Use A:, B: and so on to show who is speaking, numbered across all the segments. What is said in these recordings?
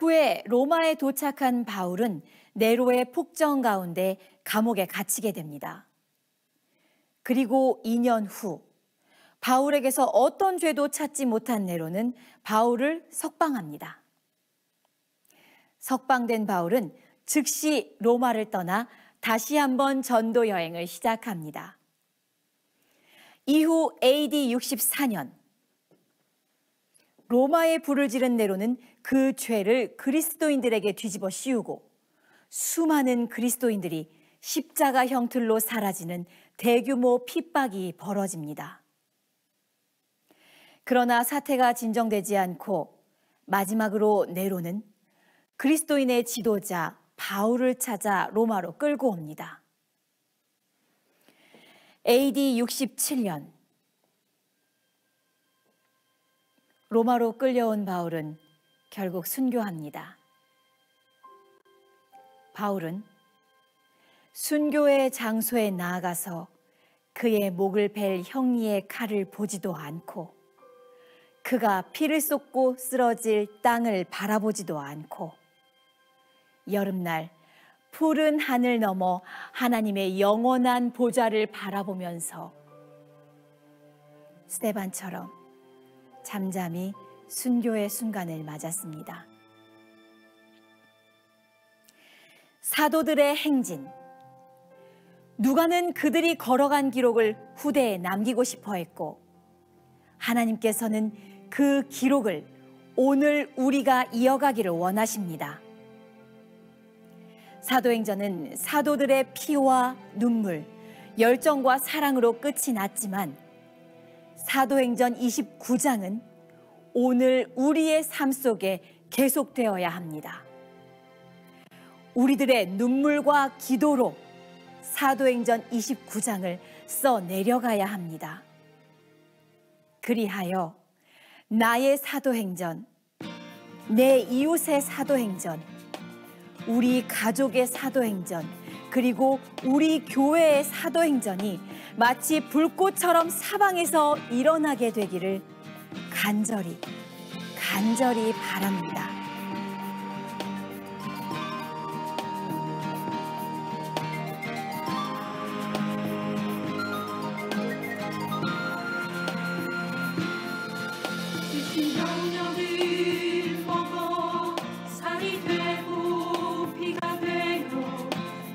A: 후에 로마에 도착한 바울은 네로의 폭정 가운데 감옥에 갇히게 됩니다. 그리고 2년 후 바울에게서 어떤 죄도 찾지 못한 네로는 바울을 석방합니다. 석방된 바울은 즉시 로마를 떠나 다시 한번 전도 여행을 시작합니다. 이후 AD 64년 로마에 불을 지른 네로는 그 죄를 그리스도인들에게 뒤집어 씌우고 수많은 그리스도인들이 십자가 형틀로 사라지는 대규모 핍박이 벌어집니다. 그러나 사태가 진정되지 않고 마지막으로 네로는 그리스도인의 지도자 바울을 찾아 로마로 끌고 옵니다. AD 67년 로마로 끌려온 바울은 결국 순교합니다. 바울은 순교의 장소에 나아가서 그의 목을 벨 형리의 칼을 보지도 않고 그가 피를 쏟고 쓰러질 땅을 바라보지도 않고 여름날 푸른 하늘 너머 하나님의 영원한 보좌를 바라보면서 스데반처럼 잠잠히 순교의 순간을 맞았습니다. 사도들의 행진. 누가는 그들이 걸어간 기록을 후대에 남기고 싶어 했고 하나님께서는 그 기록을 오늘 우리가 이어가기를 원하십니다. 사도행전은 사도들의 피와 눈물, 열정과 사랑으로 끝이 났지만 사도행전 29장은 오늘 우리의 삶 속에 계속되어야 합니다. 우리들의 눈물과 기도로 사도행전 29장을 써내려가야 합니다. 그리하여 나의 사도행전, 내 이웃의 사도행전, 우리 가족의 사도행전, 그리고 우리 교회의 사도행전이 마치 불꽃처럼 사방에서 일어나게 되기를 간절히 바랍니다.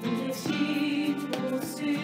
B: 살아가는 것 그것이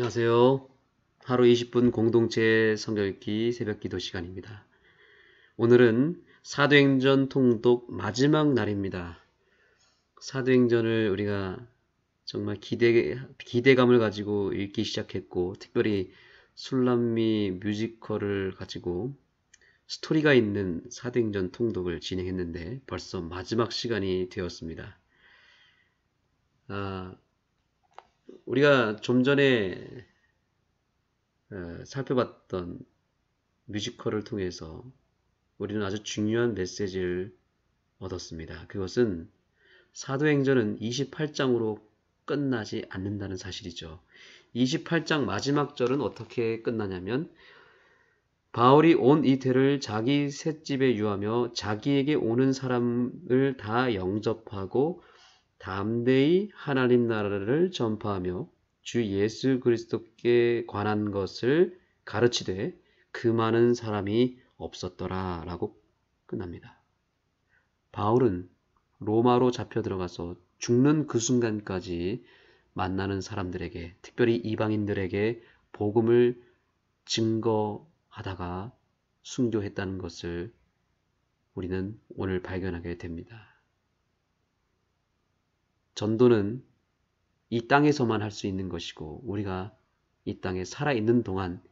B: 안녕하세요. 하루 20분 공동체 성경 읽기 새벽 기도 시간입니다. 오늘은 사도행전 통독 마지막 날입니다. 사도행전을 우리가 정말 기대감을 가지고 읽기 시작했고, 특별히 술람미 뮤지컬을 가지고 스토리가 있는 사도행전 통독을 진행했는데 벌써 마지막 시간이 되었습니다. 우리가 좀 전에 살펴봤던 뮤지컬을 통해서 우리는 아주 중요한 메시지를 얻었습니다. 그것은 사도행전은 28장으로 끝나지 않는다는 사실이죠. 28장 마지막 절은 어떻게 끝나냐면 바울이 온 이태를 자기 셋집에 유하며 자기에게 오는 사람을 다 영접하고 담대히 하나님 나라를 전파하며 주 예수 그리스도께 관한 것을 가르치되 그 많은 사람이 없었더라 라고 끝납니다. 바울은 로마로 잡혀 들어가서 죽는 그 순간까지 만나는 사람들에게, 특별히 이방인들에게 복음을 증거하다가 순교했다는 것을 우리는 오늘 발견하게 됩니다. 전도는 이 땅에서만 할 수 있는 것이고 우리가 이 땅에 살아있는 동안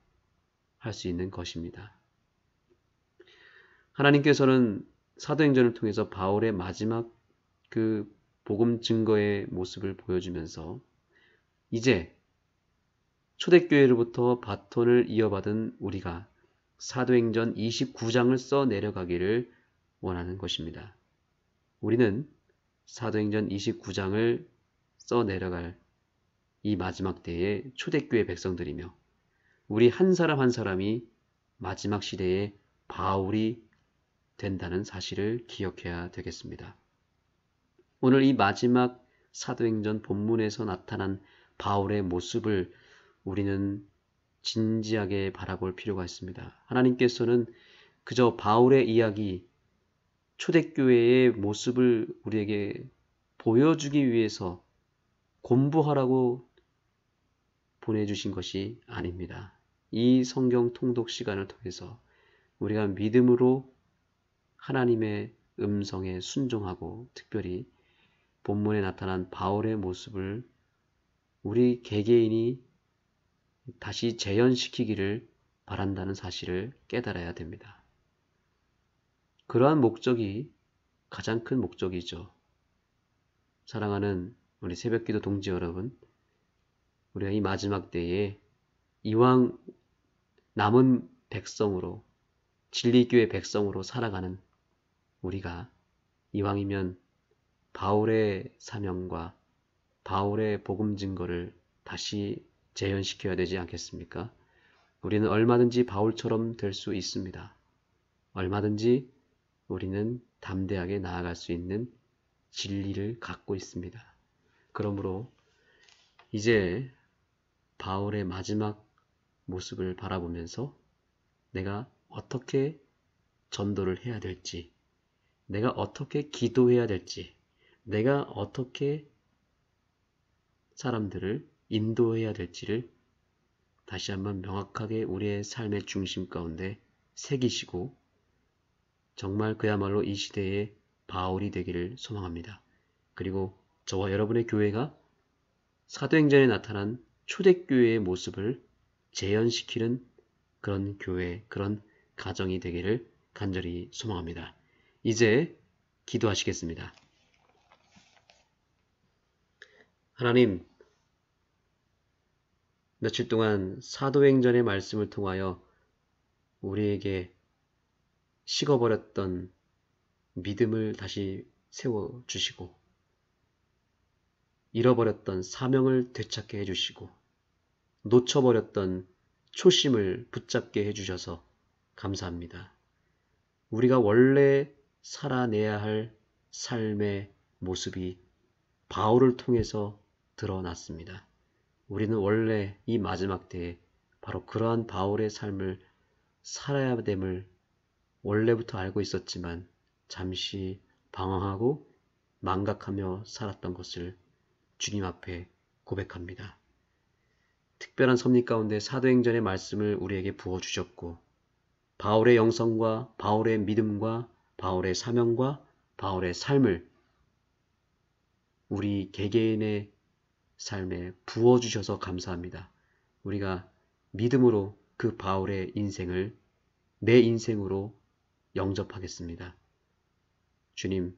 B: 할 수 있는 것입니다. 하나님께서는 사도행전을 통해서 바울의 마지막 그 복음 증거의 모습을 보여주면서 이제 초대교회로부터 바톤을 이어받은 우리가 사도행전 29장을 써 내려가기를 원하는 것입니다. 우리는 사도행전 29장을 써 내려갈 이 마지막 때의 초대교회 백성들이며 우리 한 사람 한 사람이 마지막 시대의 바울이 된다는 사실을 기억해야 되겠습니다. 오늘 이 마지막 사도행전 본문에서 나타난 바울의 모습을 우리는 진지하게 바라볼 필요가 있습니다. 하나님께서는 그저 바울의 이야기, 초대교회의 모습을 우리에게 보여주기 위해서 공부하라고 보내주신 것이 아닙니다. 이 성경 통독 시간을 통해서 우리가 믿음으로 하나님의 음성에 순종하고 특별히 본문에 나타난 바울의 모습을 우리 개개인이 다시 재현시키기를 바란다는 사실을 깨달아야 됩니다. 그러한 목적이 가장 큰 목적이죠. 사랑하는 우리 새벽기도 동지 여러분, 우리가 이 마지막 때에 이왕 남은 백성으로 진리교의 백성으로 살아가는 우리가 이왕이면 바울의 사명과 바울의 복음 증거를 다시 재현시켜야 되지 않겠습니까? 우리는 얼마든지 바울처럼 될 수 있습니다. 얼마든지 우리는 담대하게 나아갈 수 있는 진리를 갖고 있습니다. 그러므로 이제 바울의 마지막 모습을 바라보면서 내가 어떻게 전도를 해야 될지, 내가 어떻게 기도해야 될지, 내가 어떻게 사람들을 인도해야 될지를 다시 한번 명확하게 우리의 삶의 중심 가운데 새기시고 정말 그야말로 이 시대의 바울이 되기를 소망합니다. 그리고 저와 여러분의 교회가 사도행전에 나타난 초대교회의 모습을 재현시키는 그런 교회, 그런 가정이 되기를 간절히 소망합니다. 이제 기도하시겠습니다. 하나님, 며칠 동안 사도행전의 말씀을 통하여 우리에게 식어버렸던 믿음을 다시 세워주시고 잃어버렸던 사명을 되찾게 해주시고 놓쳐버렸던 초심을 붙잡게 해주셔서 감사합니다. 우리가 원래 살아내야 할 삶의 모습이 바울을 통해서 드러났습니다. 우리는 원래 이 마지막 때에 바로 그러한 바울의 삶을 살아야 됨을 원래부터 알고 있었지만 잠시 방황하고 망각하며 살았던 것을 주님 앞에 고백합니다. 특별한 섭리 가운데 사도행전의 말씀을 우리에게 부어주셨고 바울의 영성과 바울의 믿음과 바울의 사명과 바울의 삶을 우리 개개인의 삶에 부어주셔서 감사합니다. 우리가 믿음으로 그 바울의 인생을 내 인생으로 영접하겠습니다. 주님,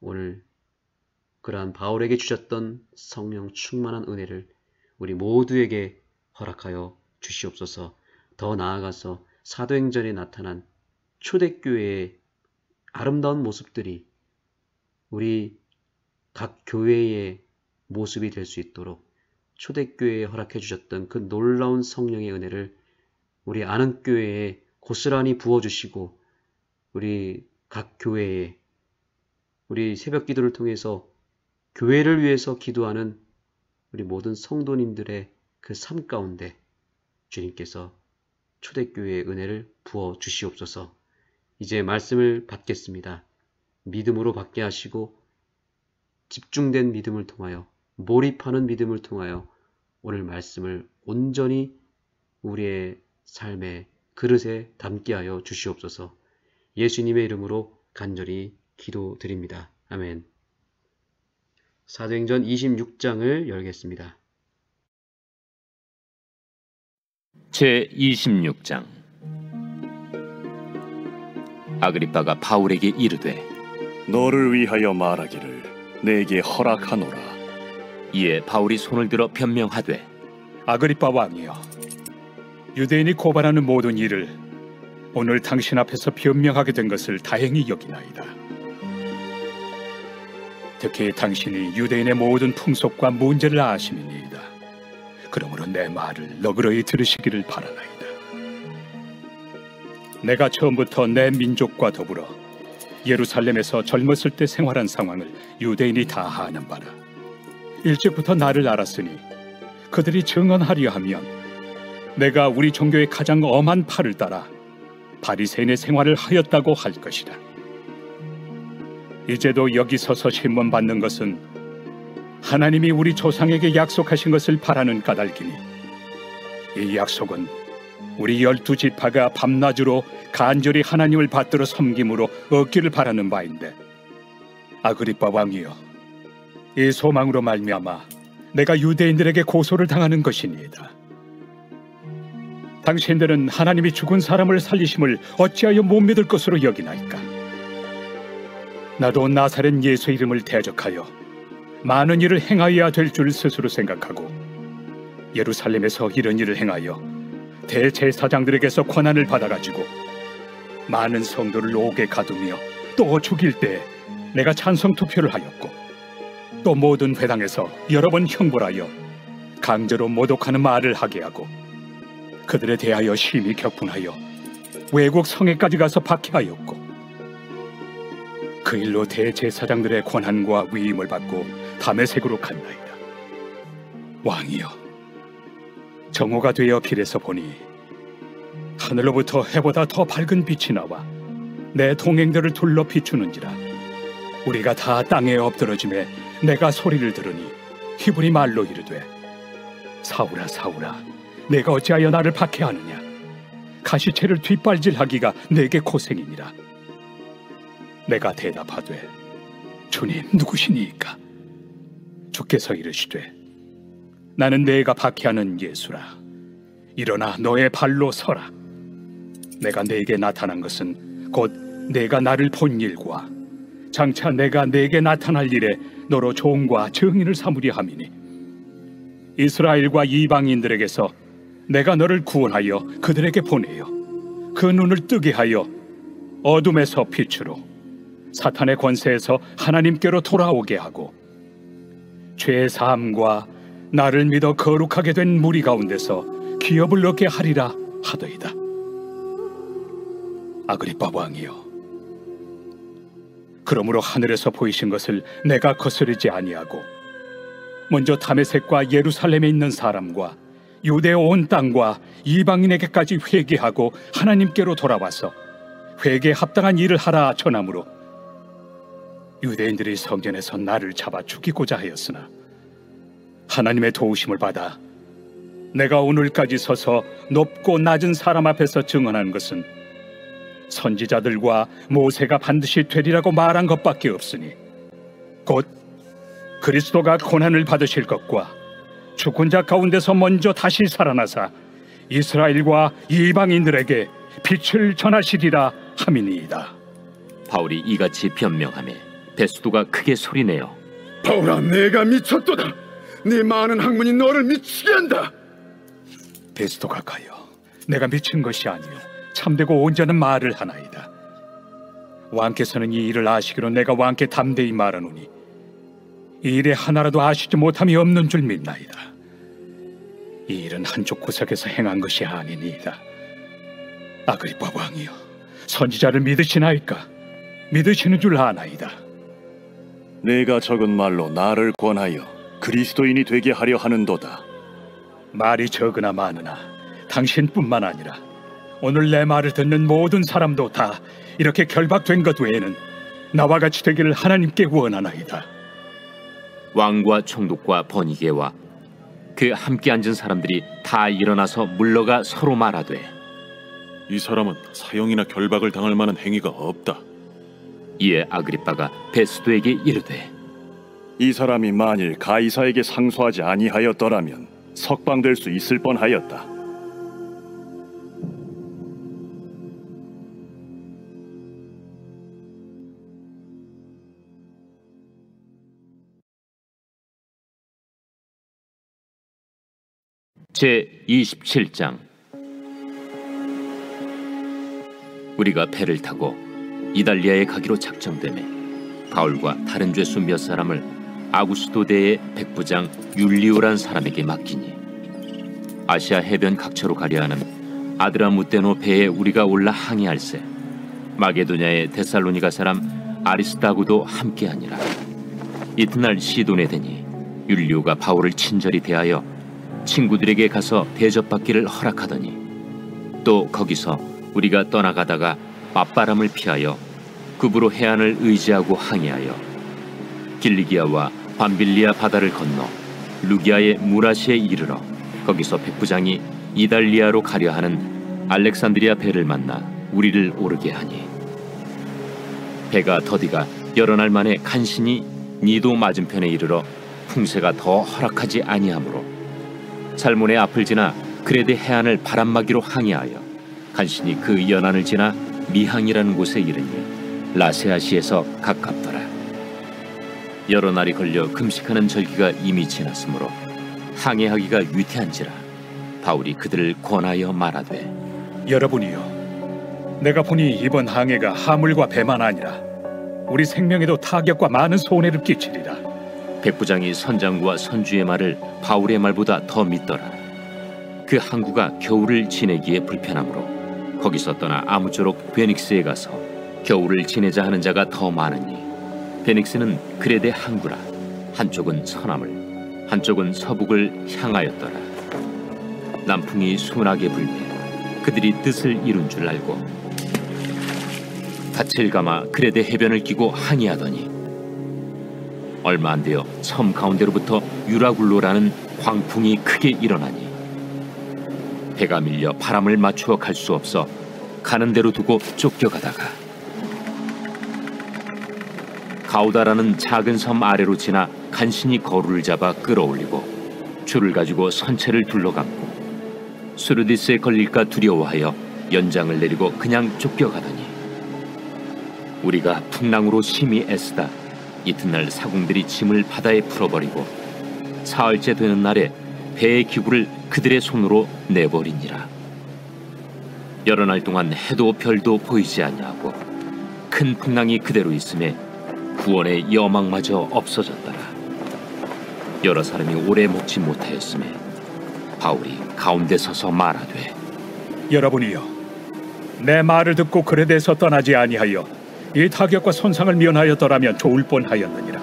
B: 오늘 그러한 바울에게 주셨던 성령 충만한 은혜를 우리 모두에게 허락하여 주시옵소서. 더 나아가서 사도행전에 나타난 초대교회의 아름다운 모습들이 우리 각 교회의 모습이 될 수 있도록 초대교회에 허락해 주셨던 그 놀라운 성령의 은혜를 우리 안흥교회에 고스란히 부어주시고 우리 각 교회에 우리 새벽 기도를 통해서 교회를 위해서 기도하는 우리 모든 성도님들의 그 삶 가운데 주님께서 초대교회의 은혜를 부어 주시옵소서. 이제 말씀을 받겠습니다. 믿음으로 받게 하시고 집중된 믿음을 통하여 몰입하는 믿음을 통하여 오늘 말씀을 온전히 우리의 삶의 그릇에 담게 하여 주시옵소서. 예수님의 이름으로 간절히 기도드립니다. 아멘. 사도행전 26장을 열겠습니다.
C: 제26장. 아그리빠가 바울에게 이르되
D: 너를 위하여 말하기를 내게 허락하노라.
C: 이에 바울이 손을 들어 변명하되
E: 아그리빠 왕이여, 유대인이 고발하는 모든 일을 오늘 당신 앞에서 변명하게 된 것을 다행히 여기나이다. 특히 당신이 유대인의 모든 풍속과 문제를 아심이니이다. 그러므로 내 말을 너그러이 들으시기를 바라나이다. 내가 처음부터 내 민족과 더불어 예루살렘에서 젊었을 때 생활한 상황을 유대인이 다 아는 바라. 일찍부터 나를 알았으니 그들이 증언하려 하면 내가 우리 종교의 가장 엄한 팔을 따라 바리새인의 생활을 하였다고 할 것이다. 이제도 여기 서서 신문받는 것은 하나님이 우리 조상에게 약속하신 것을 바라는 까닭이니 이 약속은 우리 12지파가 밤낮으로 간절히 하나님을 받들어 섬김으로 얻기를 바라는 바인데, 아그리빠 왕이여, 이 소망으로 말미암아 내가 유대인들에게 고소를 당하는 것이니이다. 당신들은 하나님이 죽은 사람을 살리심을 어찌하여 못 믿을 것으로 여기나이까? 나도 나사렛 예수 이름을 대적하여 많은 일을 행하여야 될 줄 스스로 생각하고 예루살렘에서 이런 일을 행하여 대제사장들에게서 권한을 받아가지고 많은 성도를 옥에 가두며 또 죽일 때 내가 찬성 투표를 하였고, 또 모든 회당에서 여러 번 형벌하여 강제로 모독하는 말을 하게 하고 그들에 대하여 심히 격분하여 외국 성에까지 가서 박해하였고, 그 일로 대제사장들의 권한과 위임을 받고 다메섹으로 갔나이다. 왕이여, 정오가 되어 길에서 보니 하늘로부터 해보다 더 밝은 빛이 나와 내 동행들을 둘러 비추는지라. 우리가 다 땅에 엎드러짐에 내가 소리를 들으니 히브리 말로 이르되, 사울아 사울아, 내가 어찌하여 나를 박해하느냐? 가시채를 뒷발질하기가 내게 고생이니라. 내가 대답하되, 주님 누구시니이까? 주께서 이르시되, 나는 내가 박해하는 예수라. 일어나 너의 발로 서라. 내가 네게 나타난 것은 곧 내가 나를 본 일과 장차 내가 네게 나타날 일에 너로 종과 증인을 삼으려 함이니, 이스라엘과 이방인들에게서 내가 너를 구원하여 그들에게 보내어 그 눈을 뜨게 하여 어둠에서 빛으로, 사탄의 권세에서 하나님께로 돌아오게 하고, 죄 사함과 나를 믿어 거룩하게 된 무리 가운데서 기업을 얻게 하리라 하더이다. 아그리빠 왕이여, 그러므로 하늘에서 보이신 것을 내가 거스르지 아니하고 먼저 다메섹과 예루살렘에 있는 사람과 유대 온 땅과 이방인에게까지 회개하고 하나님께로 돌아와서 회개에 합당한 일을 하라 전함으로 유대인들이 성전에서 나를 잡아 죽이고자 하였으나 하나님의 도우심을 받아 내가 오늘까지 서서 높고 낮은 사람 앞에서 증언한 것은 선지자들과 모세가 반드시 되리라고 말한 것밖에 없으니 곧 그리스도가 고난을 받으실 것과 죽은 자 가운데서 먼저 다시 살아나사 이스라엘과 이방인들에게 빛을 전하시리라 함이니이다.
C: 바울이 이같이 변명하며 베스도가 크게 소리내어
F: 바울아, 내가 미쳤도다. 네 많은 학문이 너를 미치게 한다.
E: 베스도가 가여, 내가 미친 것이 아니요 참되고 온전한 말을 하나이다. 왕께서는 이 일을 아시기로 내가 왕께 담대히 말하노니 이 일에 하나라도 아시지 못함이 없는 줄 믿나이다. 이 일은 한쪽 구석에서 행한 것이 아니니이다. 아그리빠 왕이여, 선지자를 믿으시나이까? 믿으시는 줄 아나이다.
D: 내가 적은 말로 나를 권하여 그리스도인이 되게 하려 하는도다.
E: 말이 적으나 많으나 당신뿐만 아니라 오늘 내 말을 듣는 모든 사람도 다 이렇게 결박된 것 외에는 나와 같이 되기를 하나님께 원하나이다.
C: 왕과 총독과 버니게와 그 함께 앉은 사람들이 다 일어나서 물러가 서로 말하되
G: 이 사람은 사형이나 결박을 당할 만한 행위가 없다.
C: 이에 아그리빠가 베스도에게 이르되
D: 이 사람이 만일 가이사에게 상소하지 아니하였더라면 석방될 수 있을 뻔하였다.
C: 제27장. 우리가 배를 타고 이달리아에 가기로 작정되매 바울과 다른 죄수 몇 사람을 아구스도대의 백부장 율리오란 사람에게 맡기니 아시아 해변 각처로 가려 하는 아드라무테노 배에 우리가 올라 항해할세 마게도냐의 데살로니가 사람 아리스다고도 함께하니라. 이튿날 시돈에 되니 율리오가 바울을 친절히 대하여 친구들에게 가서 대접받기를 허락하더니 또 거기서 우리가 떠나가다가 맞바람을 피하여 급으로 해안을 의지하고 항해하여 길리기아와 밤빌리아 바다를 건너 루기아의 무라시에 이르러 거기서 백부장이 이달리아로 가려 하는 알렉산드리아 배를 만나 우리를 오르게 하니 배가 더디가 여러 날 만에 간신히 니도 맞은편에 이르러 풍세가 더 허락하지 아니하므로 살몬의 앞을 지나 그레데 해안을 바람막이로 항해하여 간신히 그 연안을 지나 미항이라는 곳에 이르니 라세아시에서 가깝더라. 여러 날이 걸려 금식하는 절기가 이미 지났으므로 항해하기가 위태한지라 바울이 그들을 권하여 말하되
E: 여러분이여, 내가 보니 이번 항해가 하물과 배만 아니라 우리 생명에도 타격과 많은 손해를 끼치리라.
C: 백부장이 선장과 선주의 말을 바울의 말보다 더 믿더라. 그 항구가 겨울을 지내기에 불편하므로 거기서 떠나 아무쪼록 베닉스에 가서 겨울을 지내자 하는 자가 더 많으니 베닉스는 그레데 항구라. 한쪽은 서남을 한쪽은 서북을 향하였더라. 남풍이 순하게 불매 그들이 뜻을 이룬 줄 알고 닻을 감아 그레데 해변을 끼고 항해하더니 얼마 안 되어 섬 가운데로부터 유라굴로라는 광풍이 크게 일어나니 배가 밀려 바람을 맞추어 갈 수 없어 가는 대로 두고 쫓겨가다가 가우다라는 작은 섬 아래로 지나 간신히 거루를 잡아 끌어올리고 줄을 가지고 선체를 둘러감고 수르디스에 걸릴까 두려워하여 연장을 내리고 그냥 쫓겨가더니 우리가 풍랑으로 심히 애쓰다 이튿날 사공들이 짐을 바다에 풀어버리고 사흘째 되는 날에 배의 기구를 그들의 손으로 내버리니라. 여러 날 동안 해도 별도 보이지 아니하고 큰 풍랑이 그대로 있음에 구원의 여망마저 없어졌더라. 여러 사람이 오래 먹지 못하였음에 바울이 가운데 서서 말하되
E: 여러분이여, 내 말을 듣고 그레데에서 떠나지 아니하여 이 타격과 손상을 면하였더라면 좋을 뻔하였느니라.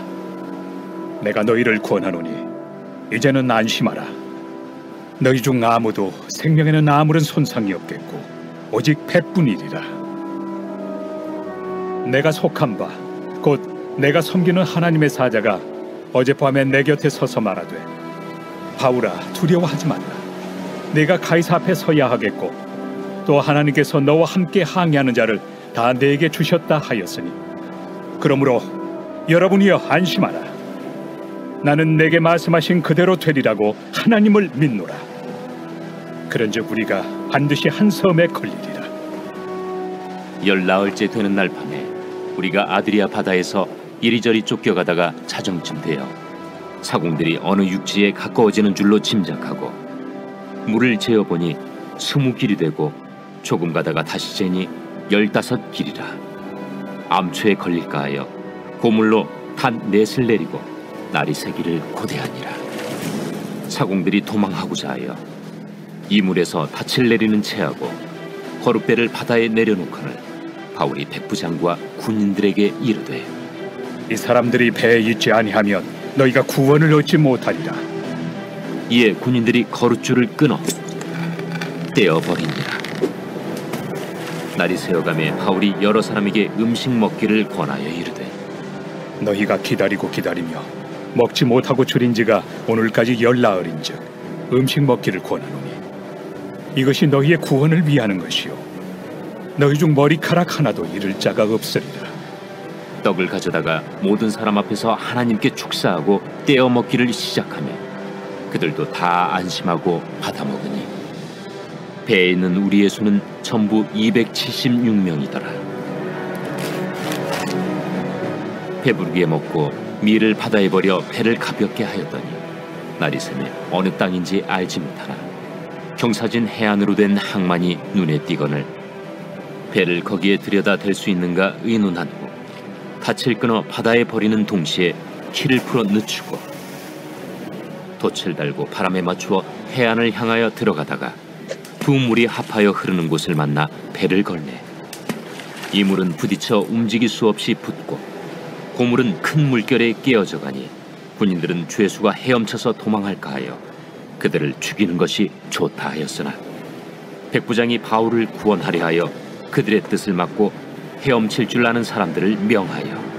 E: 내가 너희를 권하노니 이제는 안심하라. 너희 중 아무도 생명에는 아무런 손상이 없겠고 오직 배뿐이리라. 내가 속한 바 곧 내가 섬기는 하나님의 사자가 어젯밤에 내 곁에 서서 말하되 바울아, 두려워하지 말라. 내가 가이사 앞에 서야 하겠고 또 하나님께서 너와 함께 항해하는 자를 다 내게 주셨다 하였으니 그러므로 여러분이여 안심하라. 나는 내게 말씀하신 그대로 되리라고 하나님을 믿노라. 그런즉 우리가 반드시 한 섬에 걸리리라.
C: 14일째 되는 날 밤에 우리가 아드리아 바다에서 이리저리 쫓겨가다가 자정쯤 되어 사공들이 어느 육지에 가까워지는 줄로 짐작하고 물을 재어보니 20길이 되고 조금 가다가 다시 재니 15길이라. 암초에 걸릴까 하여 고물로 단 넷을 내리고 날이 새기를 고대하니라. 사공들이 도망하고자 하여 이물에서 닻을 내리는 채하고 거룻배를 바다에 내려놓거늘 바울이 백부장과 군인들에게 이르되
E: 이 사람들이 배에 있지 아니하면 너희가 구원을 얻지 못하리라.
C: 이에 군인들이 거룻줄을 끊어 떼어버리니라. 날이 새어가매 바울이 여러 사람에게 음식 먹기를 권하여 이르되
E: 너희가 기다리고 기다리며 먹지 못하고 줄인 지가 오늘까지 14일인즉 음식 먹기를 권하노니 이것이 너희의 구원을 위하는 것이요 너희 중 머리카락 하나도 잃을 자가 없으리라.
C: 떡을 가져다가 모든 사람 앞에서 하나님께 축사하고 떼어 먹기를 시작하며 그들도 다 안심하고 받아 먹으니 배에 있는 우리의 수는 전부 276명이더라. 배부르게 먹고 밀을 바다에 버려 배를 가볍게 하였더니 날이 새매 어느 땅인지 알지 못하나 경사진 해안으로 된 항만이 눈에 띄거늘 배를 거기에 들여다 댈 수 있는가 의논한 후 닻을 끊어 바다에 버리는 동시에 키를 풀어 늦추고 돛을 달고 바람에 맞추어 해안을 향하여 들어가다가 두 물이 합하여 흐르는 곳을 만나 배를 걸매 이 물은 부딪혀 움직일 수 없이 붙고 고물은 큰 물결에 깨어져 가니 군인들은 죄수가 헤엄쳐서 도망할까 하여 그들을 죽이는 것이 좋다 하였으나 백부장이 바울을 구원하려 하여 그들의 뜻을 막고 헤엄칠 줄 아는 사람들을 명하여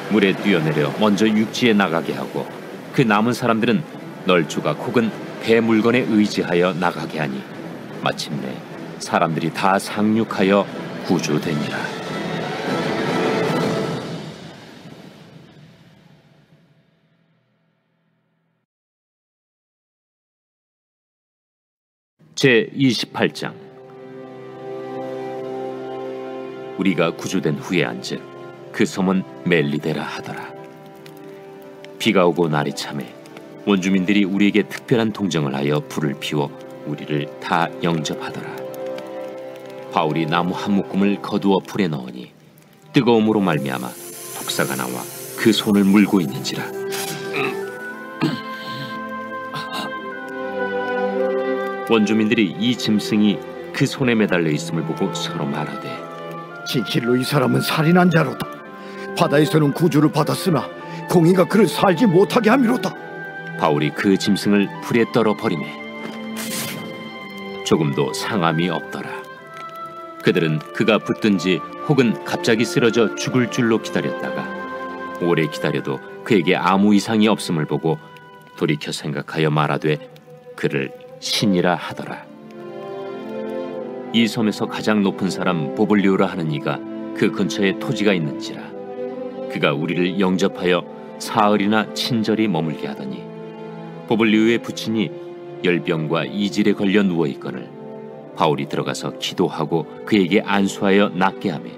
C: 물에 뛰어내려 먼저 육지에 나가게 하고 그 남은 사람들은 널조각 혹은 배 물건에 의지하여 나가게 하니 마침내 사람들이 다 상륙하여 구조되니라. 제28장. 우리가 구조된 후에 앉은 그 섬은 멜리데라 하더라. 비가 오고 날이 차매 원주민들이 우리에게 특별한 동정을 하여 불을 피워 우리를 다 영접하더라. 바울이 나무 한 묶음을 거두어 불에 넣으니 뜨거움으로 말미암아 독사가 나와 그 손을 물고 있는지라. 원주민들이 이 짐승이 그 손에 매달려 있음을 보고 서로 말하되
H: 진실로 이 사람은 살인한 자로다. 바다에서는 구주를 받았으나 공의가 그를 살지 못하게 함이로다.
C: 바울이 그 짐승을 불에 떨어 버리매 조금도 상함이 없더라. 그들은 그가 붙든지 혹은 갑자기 쓰러져 죽을 줄로 기다렸다가 오래 기다려도 그에게 아무 이상이 없음을 보고 돌이켜 생각하여 말하되 그를 신이라 하더라. 이 섬에서 가장 높은 사람 보블리오라 하는 이가 그 근처에 토지가 있는지라. 그가 우리를 영접하여 사흘이나 친절히 머물게 하더니 보블리오의 부친이 열병과 이질에 걸려 누워있거늘 바울이 들어가서 기도하고 그에게 안수하여 낫게 하며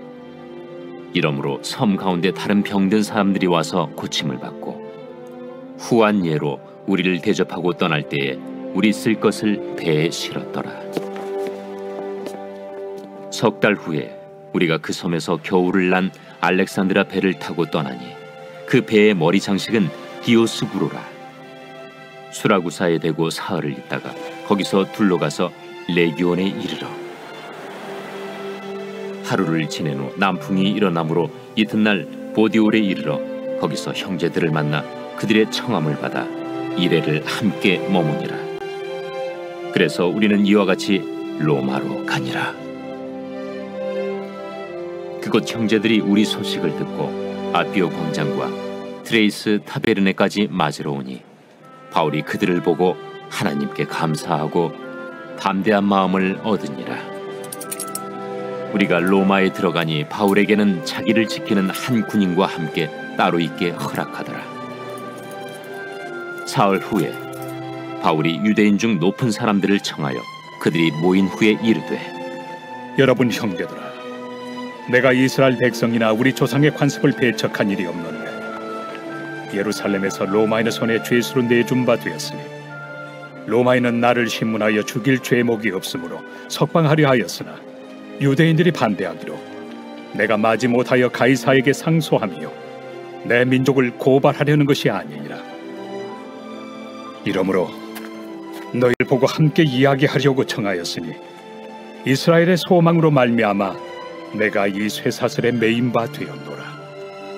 C: 이러므로 섬 가운데 다른 병든 사람들이 와서 고침을 받고 후한 예로 우리를 대접하고 떠날 때에 우리 쓸 것을 배에 실었더라. 석 달 후에 우리가 그 섬에서 겨울을 난 알렉산드라 배를 타고 떠나니 그 배의 머리 장식은 디오스구로라. 수라구사에 대고 사흘을 있다가 거기서 둘러가서 레기온에 이르러 하루를 지낸 후 남풍이 일어나므로 이튿날 보디올에 이르러 거기서 형제들을 만나 그들의 청함을 받아 이레를 함께 머무니라. 그래서 우리는 이와 같이 로마로 가니라. 그곳 형제들이 우리 소식을 듣고 아피오 광장과 트레이스 타베르네까지 맞으러 오니 바울이 그들을 보고 하나님께 감사하고 담대한 마음을 얻으니라. 우리가 로마에 들어가니 바울에게는 자기를 지키는 한 군인과 함께 따로 있게 허락하더라. 사흘 후에 바울이 유대인 중 높은 사람들을 청하여 그들이 모인 후에 이르되,
E: 여러분 형제들아, 내가 이스라엘 백성이나 우리 조상의 관습을 배척한 일이 없노니 예루살렘에서 로마인의 손에 죄수로 내준 바 되었으니 로마인은 나를 신문하여 죽일 죄목이 없으므로 석방하려 하였으나 유대인들이 반대하기로 내가 마지못하여 가이사에게 상소하며 내 민족을 고발하려는 것이 아니니라. 이러므로 너희를 보고 함께 이야기하려고 청하였으니 이스라엘의 소망으로 말미암아 내가 이 쇠사슬에 매인 바 되었노라.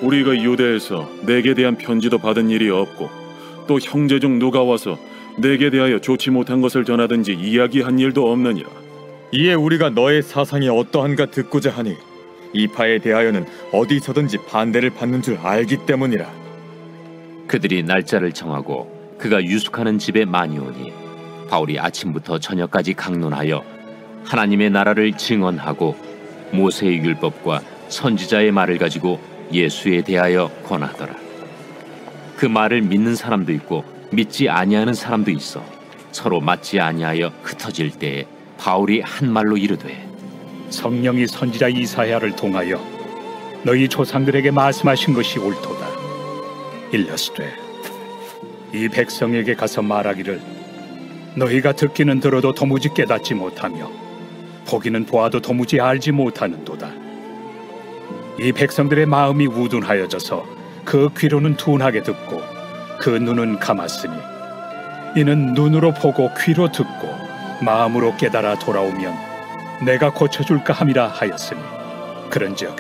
G: 우리가 유대에서 내게 대한 편지도 받은 일이 없고 또 형제 중 누가 와서 내게 대하여 좋지 못한 것을 전하든지 이야기한 일도 없느니라.
I: 이에 우리가 너의 사상이 어떠한가 듣고자 하니 이 파에 대하여는 어디서든지 반대를 받는 줄 알기 때문이라.
C: 그들이 날짜를 정하고 그가 유숙하는 집에 많이 오니 바울이 아침부터 저녁까지 강론하여 하나님의 나라를 증언하고 모세의 율법과 선지자의 말을 가지고 예수에 대하여 권하더라. 그 말을 믿는 사람도 있고 믿지 아니하는 사람도 있어 서로 맞지 아니하여 흩어질 때에 바울이 한 말로 이르되,
E: 성령이 선지자 이사야를 통하여 너희 조상들에게 말씀하신 것이 옳도다. 일러스되 이 백성에게 가서 말하기를 너희가 듣기는 들어도 도무지 깨닫지 못하며 보기는 보아도 도무지 알지 못하는도다. 이 백성들의 마음이 우둔하여져서 그 귀로는 둔하게 듣고 그 눈은 감았으니 이는 눈으로 보고 귀로 듣고 마음으로 깨달아 돌아오면 내가 고쳐줄까 함이라 하였으니 그런즉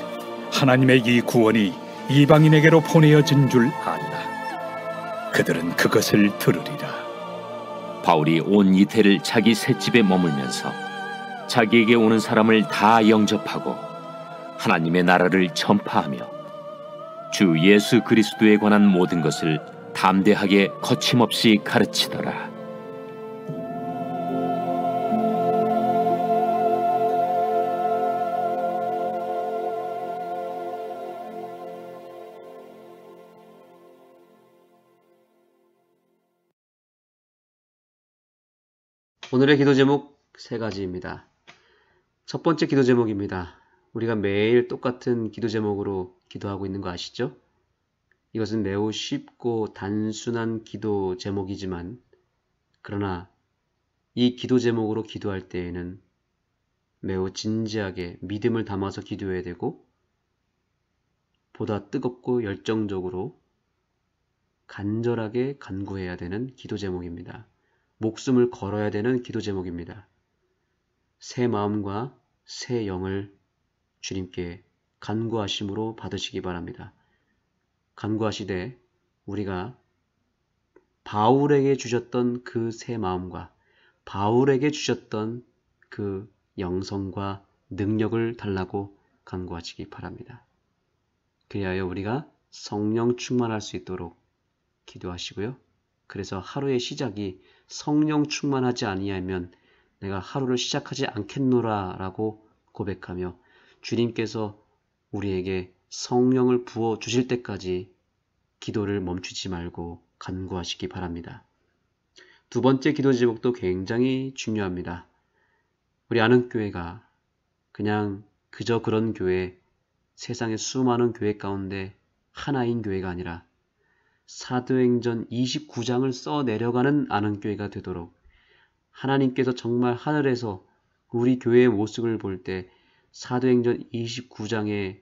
E: 하나님의 이 구원이 이방인에게로 보내어진 줄 아니라 그들은 그것을 들으리라.
C: 바울이 온 이태를 자기 셋집에 머물면서 자기에게 오는 사람을 다 영접하고 하나님의 나라를 전파하며 주 예수 그리스도에 관한 모든 것을 담대하게 거침없이 가르치더라.
B: 오늘의 기도 제목 세 가지입니다. 첫 번째 기도 제목입니다. 우리가 매일 똑같은 기도 제목으로 기도하고 있는 거 아시죠? 이것은 매우 쉽고 단순한 기도 제목이지만 그러나 이 기도 제목으로 기도할 때에는 매우 진지하게 믿음을 담아서 기도해야 되고 보다 뜨겁고 열정적으로 간절하게 간구해야 되는 기도 제목입니다. 목숨을 걸어야 되는 기도 제목입니다. 새 마음과 새 영을 주님께 간구하심으로 받으시기 바랍니다. 간구하시되 우리가 바울에게 주셨던 그 새 마음과 바울에게 주셨던 그 영성과 능력을 달라고 간구하시기 바랍니다. 그리하여 우리가 성령 충만할 수 있도록 기도하시고요. 그래서 하루의 시작이 성령 충만하지 아니하면 내가 하루를 시작하지 않겠노라 라고 고백하며 주님께서 우리에게 성령을 부어 주실 때까지 기도를 멈추지 말고 간구하시기 바랍니다. 두 번째 기도 제목도 굉장히 중요합니다. 우리 아는교회가 그냥 그저 그런 교회, 세상의 수많은 교회 가운데 하나인 교회가 아니라 사도행전 29장을 써 내려가는 아는교회가 되도록 하나님께서 정말 하늘에서 우리 교회의 모습을 볼 때 사도행전 29장에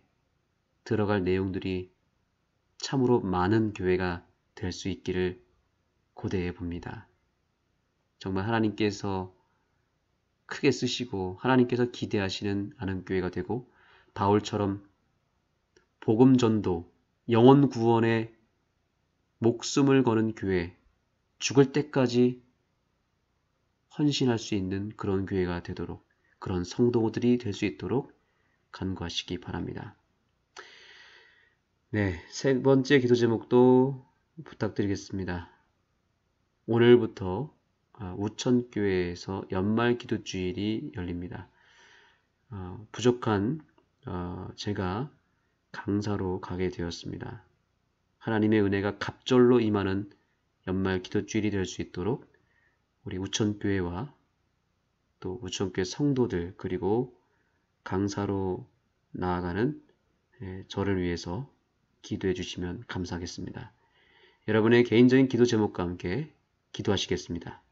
B: 들어갈 내용들이 참으로 많은 교회가 될 수 있기를 고대해 봅니다. 정말 하나님께서 크게 쓰시고 하나님께서 기대하시는 아는교회가 되고 바울처럼 복음 전도, 영혼 구원에 목숨을 거는 교회, 죽을 때까지 헌신할 수 있는 그런 교회가 되도록 그런 성도들이 될 수 있도록 간구하시기 바랍니다. 네, 세 번째 기도 제목도 부탁드리겠습니다. 오늘부터 우천교회에서 연말 기도주일이 열립니다. 부족한 제가 강사로 가게 되었습니다. 하나님의 은혜가 갑절로 임하는 연말 기도주일이 될 수 있도록 우리 우천교회와 또 우천교회 성도들 그리고 강사로 나아가는 저를 위해서 기도해 주시면 감사하겠습니다. 여러분의 개인적인 기도 제목과 함께 기도하시겠습니다.